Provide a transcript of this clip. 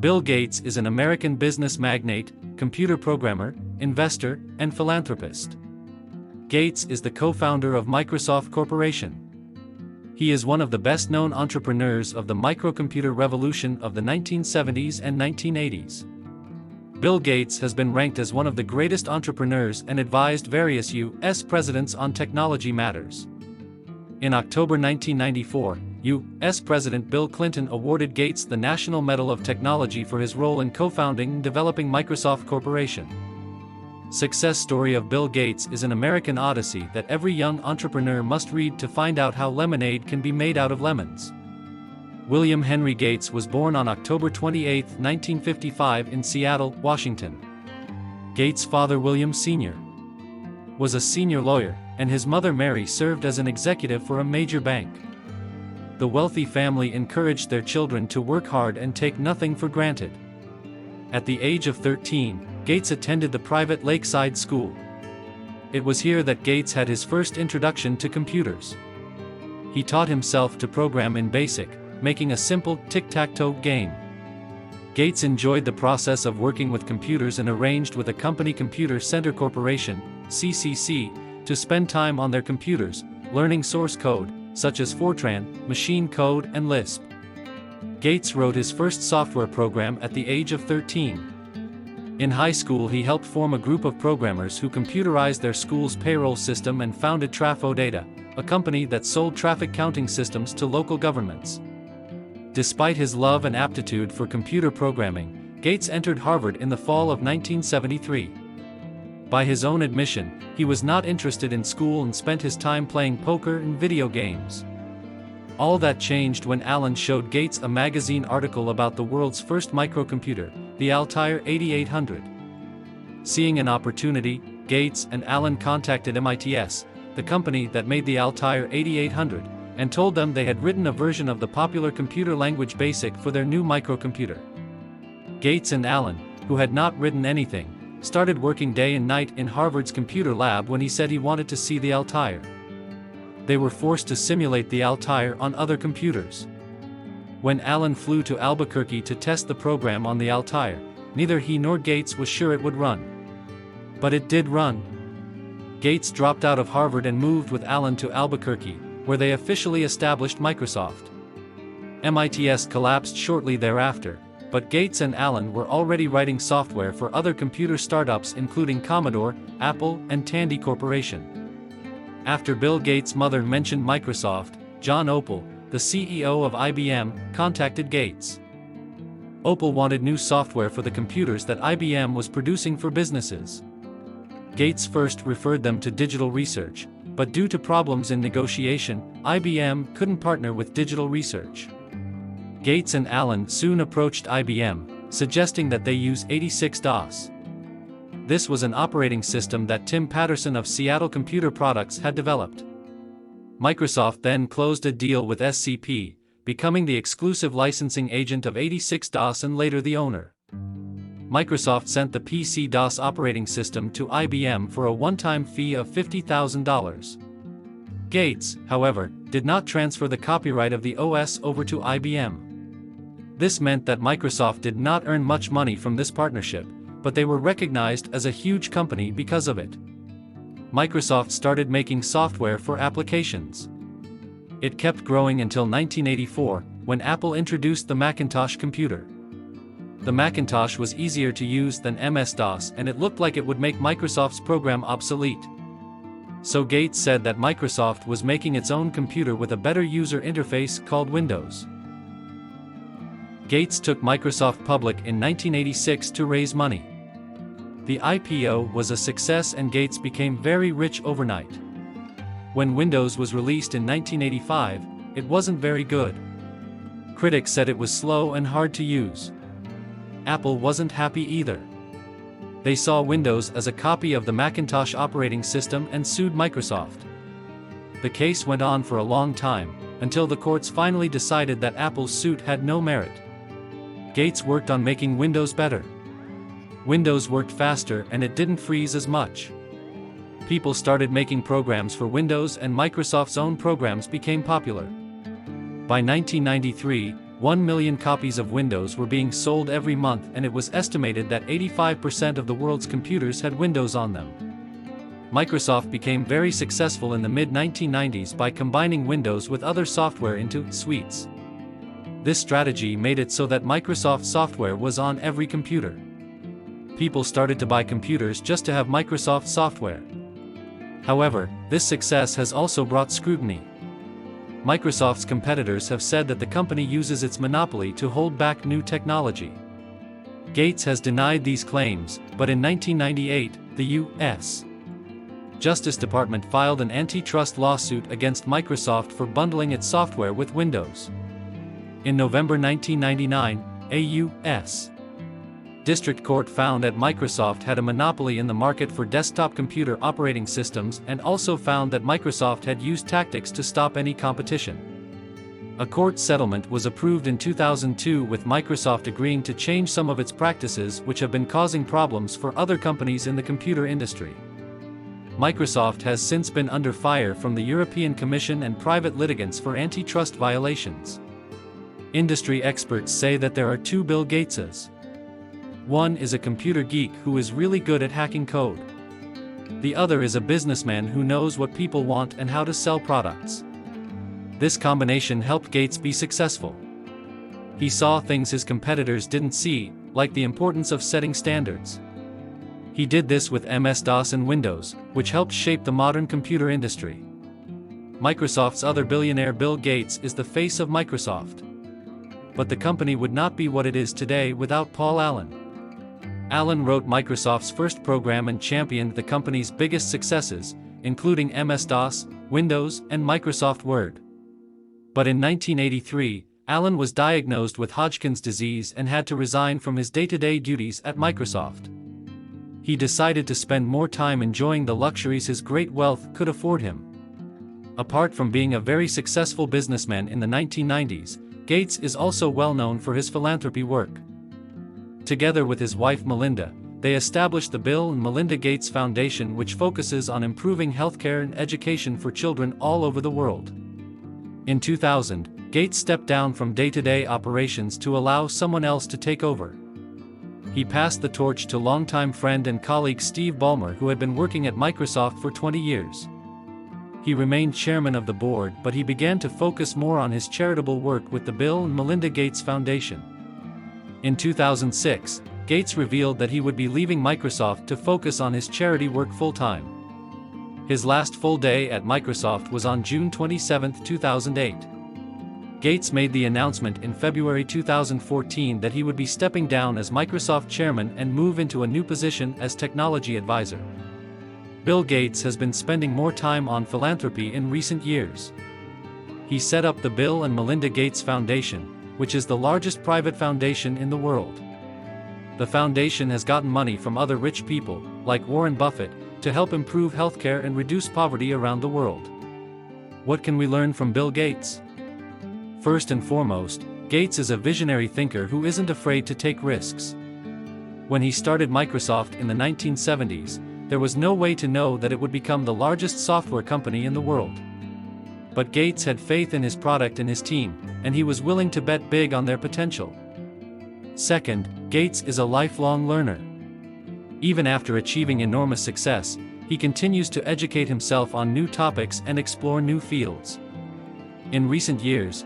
Bill Gates is an American business magnate, computer programmer, investor, and philanthropist. Gates is the co-founder of Microsoft Corporation. He is one of the best-known entrepreneurs of the microcomputer revolution of the 1970s and 1980s. Bill Gates has been ranked as one of the greatest entrepreneurs and advised various U.S. presidents on technology matters. In October 1994, U.S. President Bill Clinton awarded Gates the National Medal of Technology for his role in co-founding and developing Microsoft Corporation. Success story of Bill Gates is an American Odyssey that every young entrepreneur must read to find out how lemonade can be made out of lemons. William Henry Gates was born on October 28, 1955 in Seattle, Washington. Gates' father William Sr. was a senior lawyer, and his mother Mary served as an executive for a major bank. The wealthy family encouraged their children to work hard and take nothing for granted. At the age of 13, Gates attended the private Lakeside School. It was here that Gates had his first introduction to computers. He taught himself to program in BASIC, making a simple tic-tac-toe game. Gates enjoyed the process of working with computers and arranged with a company, Computer Center Corporation, CCC, to spend time on their computers, learning source code, such as Fortran, machine code, and Lisp. Gates wrote his first software program at the age of 13. In high school, he helped form a group of programmers who computerized their school's payroll system and founded Trafo Data, a company that sold traffic counting systems to local governments. Despite his love and aptitude for computer programming, Gates entered Harvard in the fall of 1973. By his own admission, he was not interested in school and spent his time playing poker and video games. All that changed when Allen showed Gates a magazine article about the world's first microcomputer, the Altair 8800. Seeing an opportunity, Gates and Allen contacted MITS, the company that made the Altair 8800, and told them they had written a version of the popular computer language BASIC for their new microcomputer. Gates and Allen, who had not written anything, started working day and night in Harvard's computer lab when he said he wanted to see the Altair. They were forced to simulate the Altair on other computers. When Allen flew to Albuquerque to test the program on the Altair, neither he nor Gates was sure it would run. But it did run. Gates dropped out of Harvard and moved with Allen to Albuquerque, where they officially established Microsoft. MITS collapsed shortly thereafter, but Gates and Allen were already writing software for other computer startups including Commodore, Apple, and Tandy Corporation. After Bill Gates' mother mentioned Microsoft, John Opel, the CEO of IBM, contacted Gates. Opel wanted new software for the computers that IBM was producing for businesses. Gates first referred them to Digital Research, but due to problems in negotiation, IBM couldn't partner with Digital Research. Gates and Allen soon approached IBM, suggesting that they use 86-DOS. This was an operating system that Tim Patterson of Seattle Computer Products had developed. Microsoft then closed a deal with SCP, becoming the exclusive licensing agent of 86-DOS and later the owner. Microsoft sent the PC-DOS operating system to IBM for a one-time fee of $50,000. Gates, however, did not transfer the copyright of the OS over to IBM. This meant that Microsoft did not earn much money from this partnership, but they were recognized as a huge company because of it. Microsoft started making software for applications. It kept growing until 1984, when Apple introduced the Macintosh computer. The Macintosh was easier to use than MS-DOS and it looked like it would make Microsoft's program obsolete. So Gates said that Microsoft was making its own computer with a better user interface called Windows. Gates took Microsoft public in 1986 to raise money. The IPO was a success and Gates became very rich overnight. When Windows was released in 1985, it wasn't very good. Critics said it was slow and hard to use. Apple wasn't happy either. They saw Windows as a copy of the Macintosh operating system and sued Microsoft. The case went on for a long time, until the courts finally decided that Apple's suit had no merit. Gates worked on making Windows better. Windows worked faster and it didn't freeze as much. People started making programs for Windows and Microsoft's own programs became popular. By 1993, 1 million copies of Windows were being sold every month, and it was estimated that 85% of the world's computers had Windows on them. Microsoft became very successful in the mid-1990s by combining Windows with other software into suites. This strategy made it so that Microsoft software was on every computer. People started to buy computers just to have Microsoft software. However, this success has also brought scrutiny. Microsoft's competitors have said that the company uses its monopoly to hold back new technology. Gates has denied these claims, but in 1998, the U.S. Justice Department filed an antitrust lawsuit against Microsoft for bundling its software with Windows. In November 1999, a U.S. District Court found that Microsoft had a monopoly in the market for desktop computer operating systems and also found that Microsoft had used tactics to stop any competition. A court settlement was approved in 2002, with Microsoft agreeing to change some of its practices which have been causing problems for other companies in the computer industry. Microsoft has since been under fire from the European Commission and private litigants for antitrust violations. Industry experts say that there are two Bill Gateses. One is a computer geek who is really good at hacking code. The other is a businessman who knows what people want and how to sell products. This combination helped Gates be successful. He saw things his competitors didn't see, like the importance of setting standards. He did this with MS-DOS and Windows, which helped shape the modern computer industry. Microsoft's other billionaire, Bill Gates, is the face of Microsoft. But the company would not be what it is today without Paul Allen. Allen wrote Microsoft's first program and championed the company's biggest successes, including MS-DOS, Windows, and Microsoft Word. But in 1983, Allen was diagnosed with Hodgkin's disease and had to resign from his day-to-day duties at Microsoft. He decided to spend more time enjoying the luxuries his great wealth could afford him. Apart from being a very successful businessman in the 1990s, Gates is also well known for his philanthropy work. Together with his wife Melinda, they established the Bill and Melinda Gates Foundation, which focuses on improving healthcare and education for children all over the world. In 2000, Gates stepped down from day-to-day operations to allow someone else to take over. He passed the torch to longtime friend and colleague Steve Ballmer, who had been working at Microsoft for 20 years. He remained chairman of the board, but he began to focus more on his charitable work with the Bill and Melinda Gates Foundation. In 2006, Gates revealed that he would be leaving Microsoft to focus on his charity work full-time. His last full day at Microsoft was on June 27, 2008. Gates made the announcement in February 2014 that he would be stepping down as Microsoft chairman and move into a new position as technology advisor. Bill Gates has been spending more time on philanthropy in recent years. He set up the Bill and Melinda Gates Foundation, which is the largest private foundation in the world. The foundation has gotten money from other rich people, like Warren Buffett, to help improve healthcare and reduce poverty around the world. What can we learn from Bill Gates? First and foremost, Gates is a visionary thinker who isn't afraid to take risks. When he started Microsoft in the 1970s, there was no way to know that it would become the largest software company in the world. But Gates had faith in his product and his team, and he was willing to bet big on their potential. Second, Gates is a lifelong learner. Even after achieving enormous success, he continues to educate himself on new topics and explore new fields. In recent years,